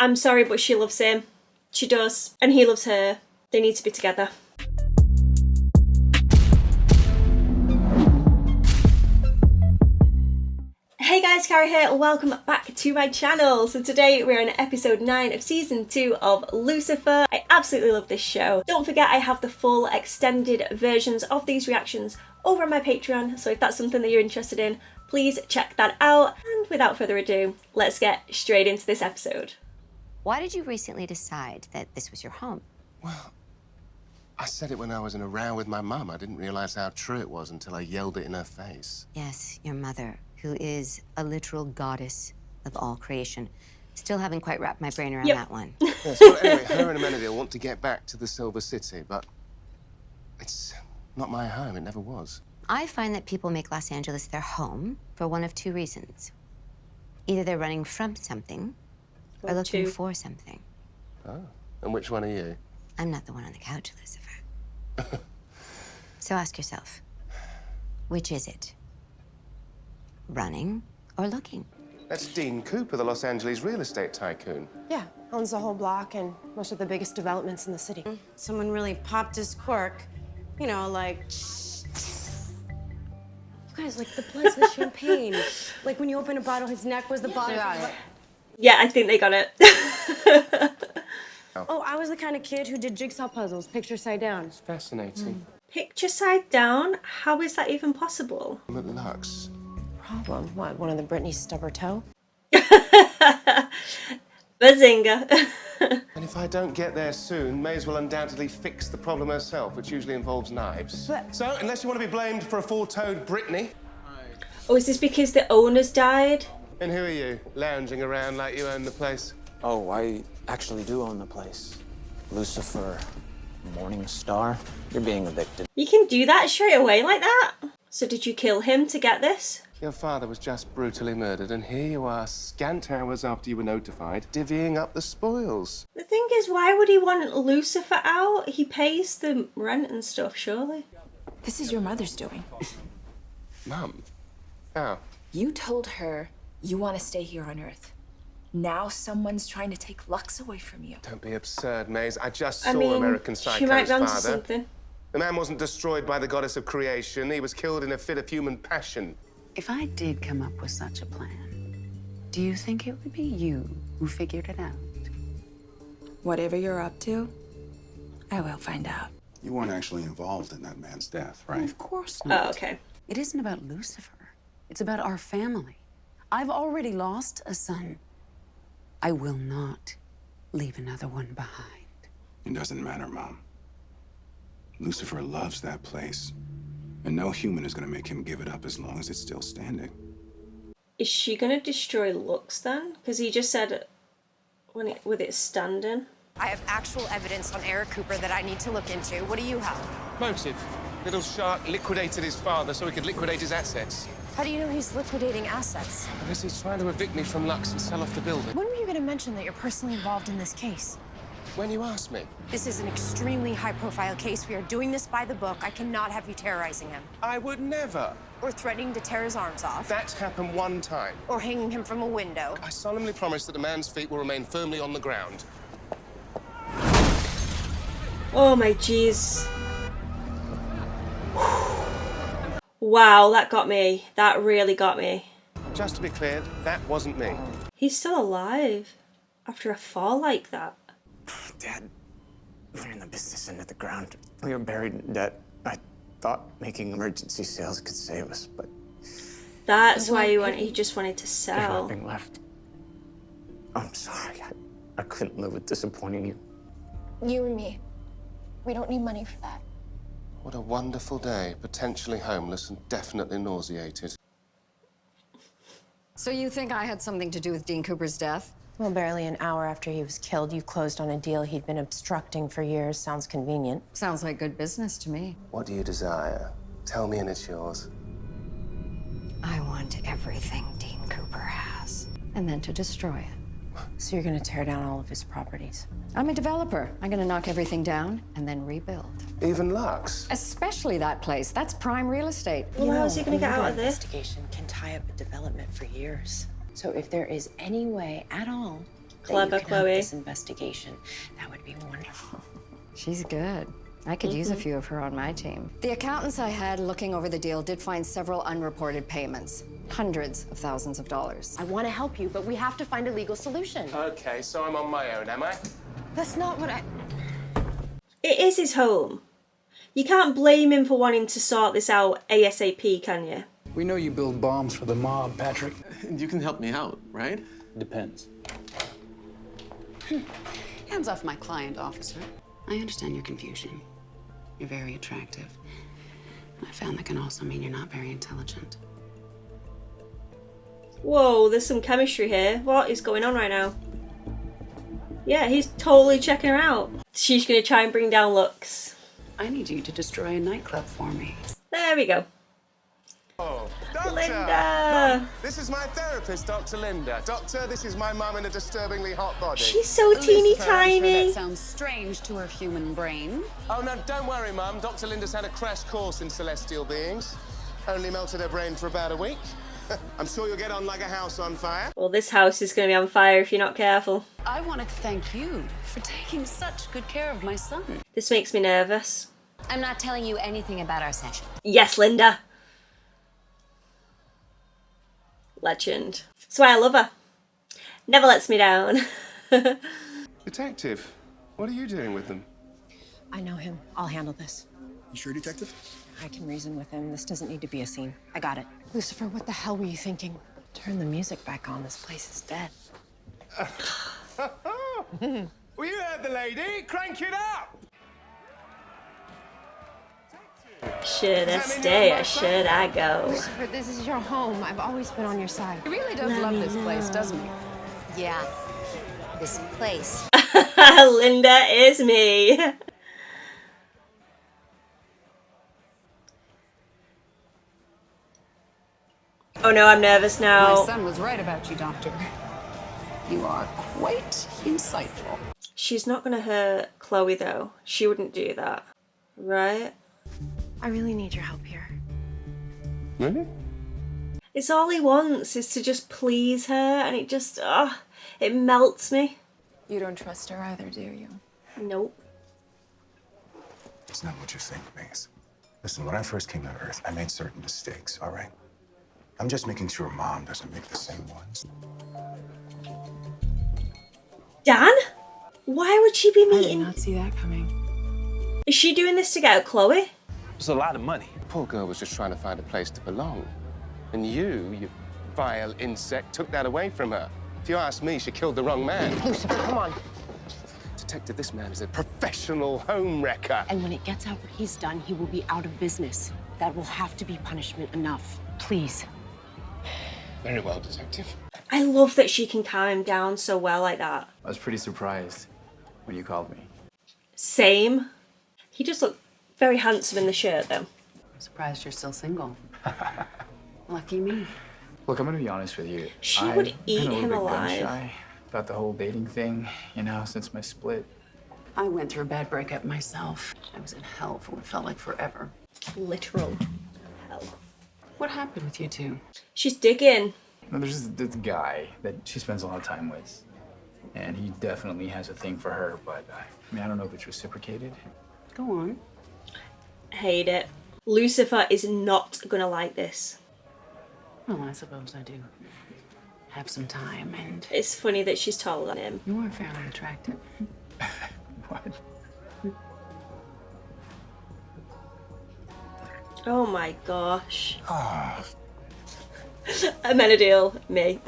I'm sorry, but she loves him. She does. And he loves her. They need to be together. Hey guys, Cara here, welcome back to my channel. So today we're on episode 9 of season 2 of Lucifer. I absolutely love this show. Don't forget I have the full extended versions of these reactions over on my Patreon, so if that's something that you're interested in, please check that out. And without further ado, let's get straight into this episode. Why did you recently decide that this was your home? Well, I said it when I was in a row with my mum. I didn't realize how true it was until I yelled it in her face. Yes, your mother, who is a literal goddess of all creation. Still haven't quite wrapped my brain around that one. Yeah, so anyway, her and Amenadiel want to get back to the Silver City, but it's not my home. It never was. I find that people make Los Angeles their home for one of two reasons. Either they're running from something or looking for something. Oh, and which one are you? I'm not the one on the couch, Lucifer. So ask yourself, which is it? Running or looking? That's Dean Cooper, the Los Angeles real estate tycoon. Yeah, owns the whole block and most of the biggest developments in the city. Someone really popped his cork. You know, like... You guys, like the blood's the champagne. Like when you open a bottle, his neck was the bottom. Yeah, I think they got it. Oh, I was the kind of kid who did jigsaw puzzles, picture side down. It's fascinating. Picture side down? How is that even possible? Look at Lux. Problem? What, one of the Britneys stub her toe? Bazinga. And if I don't get there soon, may as well undoubtedly fix the problem herself, which usually involves knives. But- So, unless you want to be blamed for a four-toed Britney. Oh, is this because the owners died? And who are you, lounging around like you own the place? Oh, I actually do own the place. Lucifer, Morning Star. You're being evicted. You can do that straight away like that? So did you kill him to get this? Your father was just brutally murdered, and here you are, scant hours after you were notified, divvying up the spoils. The thing is, why would he want Lucifer out? He pays the rent and stuff, surely. This is your mother's doing. Mum? How? You told her you want to stay here on Earth. Now someone's trying to take Lux away from you. Don't be absurd, Maze. I just saw I mean, American she might Psycho's be onto father. something. The man wasn't destroyed by the goddess of creation. He was killed in a fit of human passion. If I did come up with such a plan, do you think it would be you who figured it out? Whatever you're up to, I will find out. You weren't actually involved in that man's death, right? Of course not. Oh, okay. It isn't about Lucifer. It's about our family. I've already lost a son. I will not leave another one behind. It doesn't matter, Mom. Lucifer loves that place. And no human is gonna make him give it up as long as it's still standing. Is she gonna destroy Lux then? Because he just said with it standing. I have actual evidence on Eric Cooper that I need to look into. What do you have? Motive. Little Shark liquidated his father so he could liquidate his assets. How do you know he's liquidating assets? Unless he's trying to evict me from Lux and sell off the building. When were you going to mention that you're personally involved in this case? When you asked me. This is an extremely high-profile case. We are doing this by the book. I cannot have you terrorizing him. I would never. Or threatening to tear his arms off. That's happened one time. Or hanging him from a window. I solemnly promise that a man's feet will remain firmly on the ground. Oh my jeez. Wow, that got me. That really got me. Just to be clear, that wasn't me. He's still alive after a fall like that. Dad, we ran the business into the ground. We were buried in debt. I thought making emergency sales could save us, but That's why he just wanted to there's sell. nothing left. I'm sorry. I couldn't live with disappointing you. You and me. We don't need money for that. What a wonderful day. Potentially homeless and definitely nauseated. So you think I had something to do with Dean Cooper's death? Well, barely an hour after he was killed, you closed on a deal he'd been obstructing for years. Sounds convenient. Sounds like good business to me. What do you desire? Tell me and it's yours. I want everything Dean Cooper has, and then to destroy it. So you're gonna tear down all of his properties? I'm a developer. I'm gonna knock everything down and then rebuild. Even Lux? Especially that place. That's prime real estate. Well, how's he gonna get out of this? Investigation can tie up a development for years. So if there is any way at all Clever that you can help Chloe. this investigation. That would be wonderful. She's good. I could use a few of her on my team. The accountants I had looking over the deal did find several unreported payments. Hundreds of thousands of dollars. I want to help you, but we have to find a legal solution. Okay, so I'm on my own, am I? That's not what I... It is his home. You can't blame him for wanting to sort this out ASAP, can you? We know you build bombs for the mob, Patrick. You can help me out, right? Depends. Hands off my client, officer. I understand your confusion. You're very attractive. I found that can also mean you're not very intelligent. Whoa, there's some chemistry here. What is going on right now? Yeah, he's totally checking her out. She's gonna try and bring down looks. I need you to destroy a nightclub for me. There we go. Oh, Doctor! Linda! This is my therapist, Dr. Linda. Doctor, this is my mum in a disturbingly hot body. She's so teeny tiny. That sounds strange to her human brain. Oh, no, don't worry, Mum. Dr. Linda's had a crash course in celestial beings. Only melted her brain for about a week. I'm sure you'll get on like a house on fire. Well, this house is going to be on fire if you're not careful. I wanted to thank you for taking such good care of my son. This makes me nervous. I'm not telling you anything about our session. Yes, Linda. Legend. That's why I love her. Never lets me down. Detective, what are you doing with them? I know him. I'll handle this. You sure, Detective? I can reason with him. This doesn't need to be a scene. I got it. Lucifer, what the hell were you thinking? Turn the music back on. This place is dead. Well, you heard the lady. Crank it up! Should I stay or should I go? Lucifer, this is your home. I've always been on your side. He really does love this place, doesn't he? Yeah, this place. Linda is me. Oh no, I'm nervous now. My son was right about you, Doctor. You are quite insightful. She's not gonna hurt Chloe though. She wouldn't do that. Right? I really need your help here. Really? It's all he wants is to just please her, and it just, it melts me. You don't trust her either, do you? Nope. It's not what you think, Maze. Listen, when I first came to Earth, I made certain mistakes, all right? I'm just making sure Mom doesn't make the same ones. Dan? Why would she be I did meeting? not see that coming. Is she doing this to get at Chloe? It's a lot of money. Poor girl was just trying to find a place to belong. And you vile insect, took that away from her. If you ask me, she killed the wrong man. Lucifer, come on. Detective, this man is a professional home wrecker. And when it gets out what he's done, he will be out of business. That will have to be punishment enough. Please. Very well, Detective. I love that she can calm him down so well like that. I was pretty surprised when you called me. Same. He just looked very handsome in the shirt though. I'm surprised you're still single. Lucky me. Look, I'm gonna be honest with you. She would eat I've been a him little bit alive. gun-shy about the whole dating thing, you know, since my split. I went through a bad breakup myself. I was in hell for what felt like forever. Literal hell. What happened with you two? She's digging. No, there's this guy that she spends a lot of time with, and he definitely has a thing for her, but I mean, I don't know if it's reciprocated. Go on. Hate it. Lucifer is not gonna like this. Well, I suppose I do have some time, and It's funny that she's taller than him. you are fairly attractive. What? Oh my gosh. Amenadiel, me.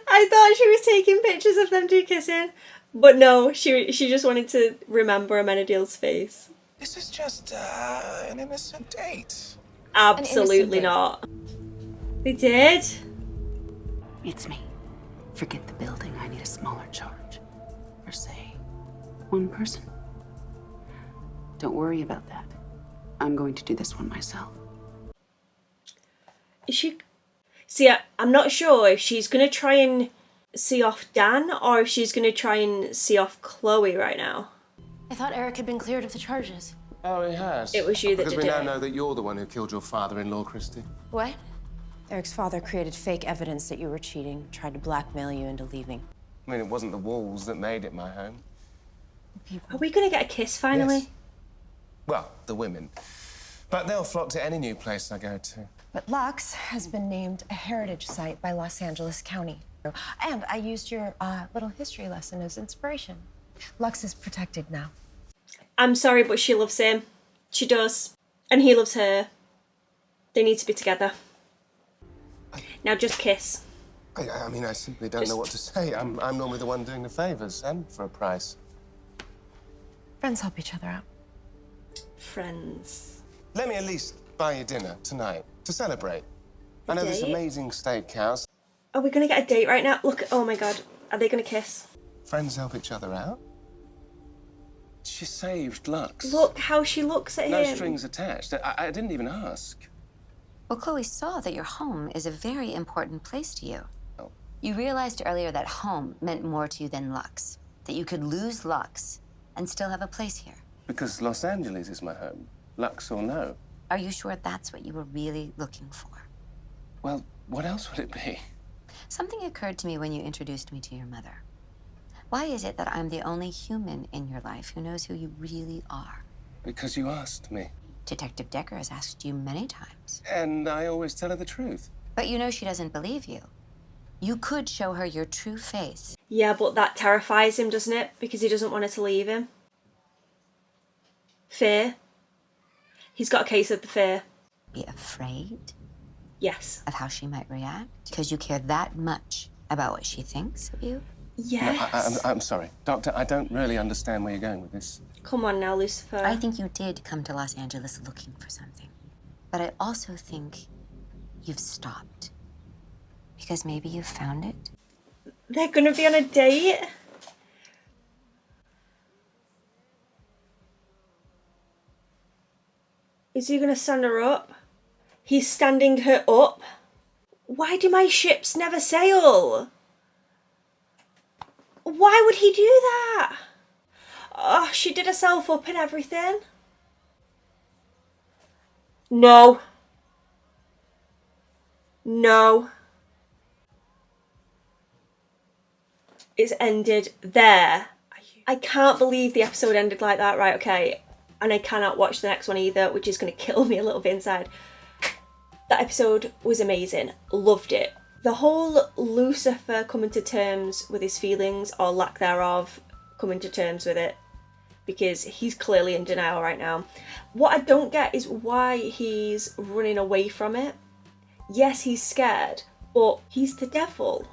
I thought she was taking pictures of them two kissing, but no, she just wanted to remember Amenadiel's face. This is just an innocent date. Absolutely not. They did? It's me. Forget the building. I need a smaller charge. Or say, one person. Don't worry about that. I'm going to do this one myself. Is she? See, I'm not sure if she's gonna try and see off Dan or if she's gonna try and see off Chloe right now. I thought Eric had been cleared of the charges. Oh, he has? It was you that because did we now it. know that you're the one who killed your father-in-law, Christy. What? Eric's father created fake evidence that you were cheating, tried to blackmail you into leaving. I mean, it wasn't the walls that made it my home. Are we gonna get a kiss finally? Yes. Well, the women. But they'll flock to any new place I go to. But Lux has been named a heritage site by Los Angeles County. And I used your little history lesson as inspiration. Lux is protected now. I'm sorry, but she loves him. She does. And he loves her. They need to be together. Now just kiss. I mean, I simply don't know what to say. I'm normally the one doing the favors, and for a price. Friends help each other out. Friends. Let me at least buy you dinner tonight to celebrate. I know this amazing steakhouse. Are we gonna get a date right now? Look, oh my God. Are they gonna kiss? Friends help each other out. She saved Lux. Look how she looks at him. No strings attached. I didn't even ask. Well, Chloe saw that your home is a very important place to you. You realized earlier that home meant more to you than Lux. That you could lose Lux and still have a place here. Because Los Angeles is my home. Lux or no. Are you sure that's what you were really looking for? Well, what else would it be? Something occurred to me when you introduced me to your mother. Why is it that I'm the only human in your life who knows who you really are? Because you asked me. Detective Decker has asked you many times. And I always tell her the truth. But you know she doesn't believe you. You could show her your true face. Yeah, but that terrifies him, doesn't it? Because he doesn't want her to leave him. Fear. He's got a case of the fear. Be afraid? Yes. Of how she might react? Because you care that much about what she thinks of you? Yes. No, I'm sorry. Doctor, I don't really understand where you're going with this. Come on now, Lucifer. I think you did come to Los Angeles looking for something. But I also think you've stopped. Because maybe you found it. They're gonna be on a date? Is he gonna stand her up? He's standing her up? Why do my ships never sail? Why would he do that? Oh, she did herself up and everything. No. No. It's ended there. I can't believe the episode ended like that. Right, okay. And I cannot watch the next one either, which is going to kill me a little bit inside. That episode was amazing. Loved it. The whole Lucifer coming to terms with his feelings, or lack thereof, coming to terms with it, because he's clearly in denial right now. What I don't get is why he's running away from it. Yes, he's scared, but he's the devil.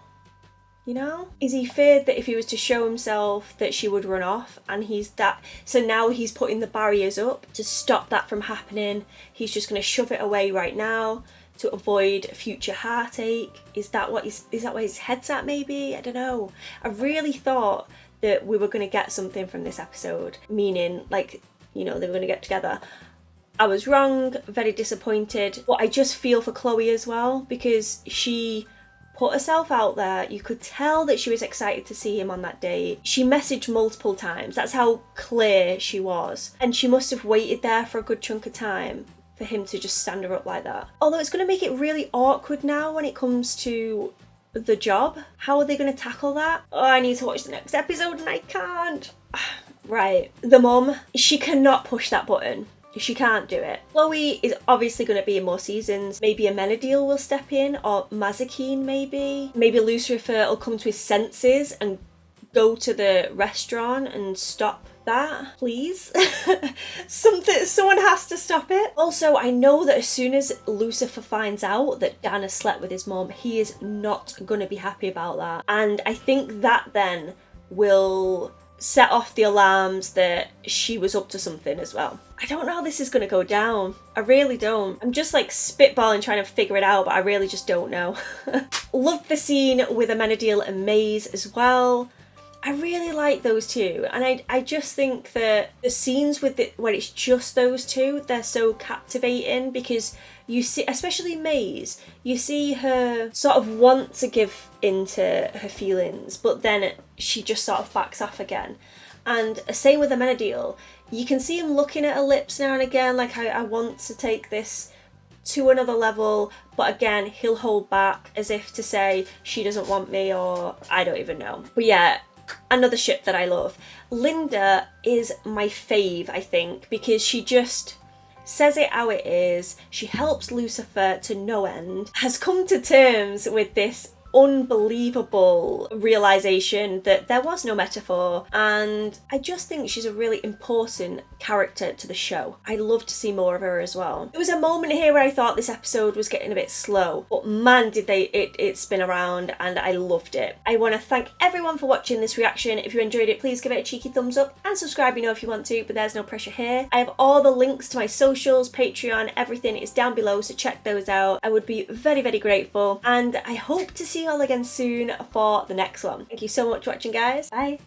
You know? Is he feared that if he was to show himself that she would run off, and he's that, so now he's putting the barriers up to stop that from happening. He's just going to shove it away right now to avoid future heartache. Is that where his head's at maybe? I don't know. I really thought that we were going to get something from this episode, meaning like, you know, they were going to get together. I was wrong, very disappointed, but I just feel for Chloe as well, because she put herself out there. You could tell that she was excited to see him on that date. She messaged multiple times. That's how clear she was. And she must have waited there for a good chunk of time for him to just stand her up like that. Although it's going to make it really awkward now when it comes to the job. How are they going to tackle that? Oh, I need to watch the next episode and I can't. Right. The mum, she cannot push that button. She can't do it. Chloe is obviously going to be in more seasons. Maybe Amenadiel will step in, or Mazikeen maybe. Maybe Lucifer will come to his senses and go to the restaurant and stop that, please. Someone has to stop it. Also, I know that as soon as Lucifer finds out that Dan has slept with his mom, he is not going to be happy about that. And I think that then will set off the alarms that she was up to something as well. I don't know how this is going to go down. I really don't. I'm just like spitballing trying to figure it out, but I really just don't know. Loved the scene with Amenadiel and Maze as well. I really like those two, and I just think that the scenes with it where it's just those two, they're so captivating, because you see, especially Maze, you see her sort of want to give into her feelings, but then she just sort of backs off again. And same with Amenadiel, you can see him looking at her lips now and again, like I want to take this to another level, but again, he'll hold back as if to say she doesn't want me, or I don't even know. But yeah, another ship that I love. Linda is my fave, I think, because she just says it how it is. She helps Lucifer to no end, has come to terms with this unbelievable realization that there was no metaphor, and I just think she's a really important character to the show. I love to see more of her as well. There was a moment here where I thought this episode was getting a bit slow, but man did it spin around, and I loved it. I want to thank everyone for watching this reaction. If you enjoyed it, please give it a cheeky thumbs up and subscribe, you know, if you want to, but there's no pressure here. I have all the links to my socials, Patreon, everything is down below, so check those out. I would be very, very grateful, and I hope to see you all again soon for the next one. Thank you so much for watching, guys. Bye.